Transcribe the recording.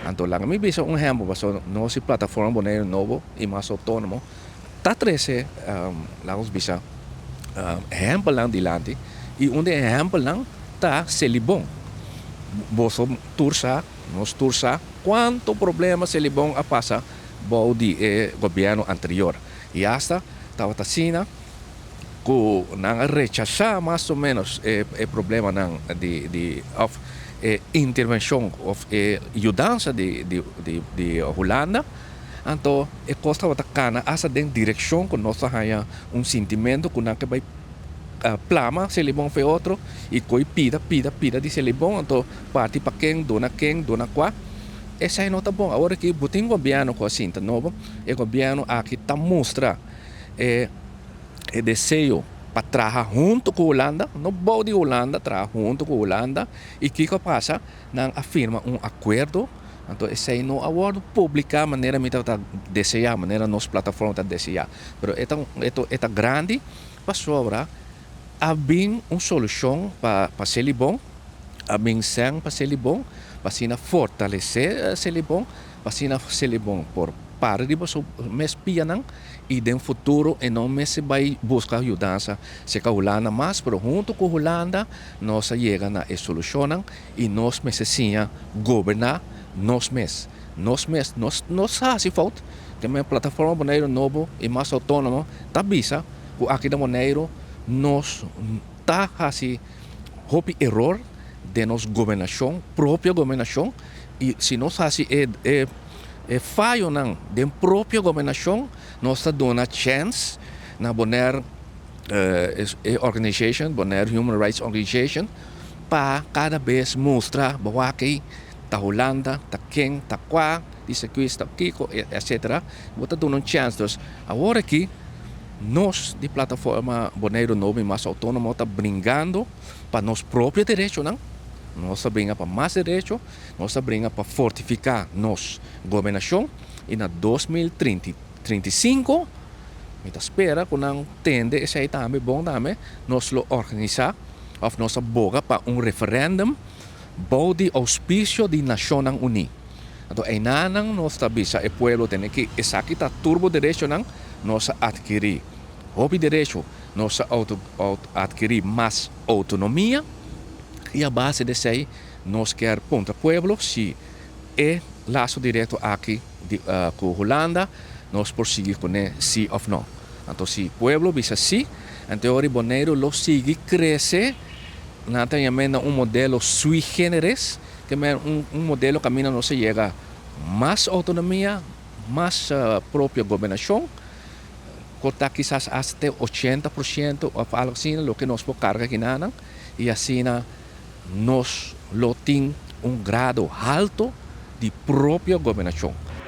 Anto lang mi bisa un ejemplo, baso no si plataforma Bonaire novo e mais autónomo. Tá 13 lagos bisa ejemplo lang dilante e onde ejemplo lang tá selibon. Boso tursa, nos tursa quanto problema selibon a passa bo di governo anterior. E hasta tava tasina ku nang rechazar mais ou menos problema nang de of intervenção of ajudança de Holanda. Então, costa wata kana asa den direção com nossa haya sentimento com que vai plama se libon fe outro e coi pida de se libon então parte para quem dona qua essa é nota bom agora que botem governo com assim tá novo o governo aqui tá mostra desejo para trabalhar junto com a Holanda, não pode a Holanda trabalhar junto com a Holanda e que passa não afirma acordo. Então esse é no acordo publicar maneira me tá desejar maneira nossa plataforma tá desejar, pero é grande para sobra abin solução para ser bom, abin sem para ser bom, para sina fortalecer ser bom, para sina ser bom por para de você mes pianang e no futuro e não mes vai buscar ajudança se a Holanda mas pero junto com a Holanda nós chega na solução e nós necessitamos governar nós faz falta que a plataforma Bonaire novo e mais autônoma tá bisa com aqui da Bonaire nós tá assim houve erro de nossa governação própria governação e se nós assim falho ng den própria governação nós está dando chance na Bonaire organization Bonaire Human Rights Organization para cada vez mostrar bahwa que ta Holanda ta quem ta qua disse que está kiko etc. Bota dando chance dos agora aqui nós de plataforma Bonaire novo e mais autônomo está brincando para nosso próprio direito não nós brinca para mais direito, nós brinca para fortificar nossa governação e na 2035 me espera que não tende esse aí também bom também nós lo organizar of nossa boga para referendum bom de auspício de Nações Unidas. Então aí nanang nós bisa o pueblo tem que essa aqui tá turbo direito não nós adquirir hobby direito nós adquirir mais autonomia. E a base desse aí, nós queremos Ponta Pueblo, se é laço direto aqui com a Holanda, nós prosseguir com ele sim ou não. Então, se o Pueblo bisa sim, então o Bonaire lo sigue crescer, nós temos modelo sui generis, que é modelo que não se chega mais autonomia, mais própria governação, cortar quizás até 80% ou algo assim, o que nós podemos carregar aqui na e assim nós lo tem grado alto de própria governação.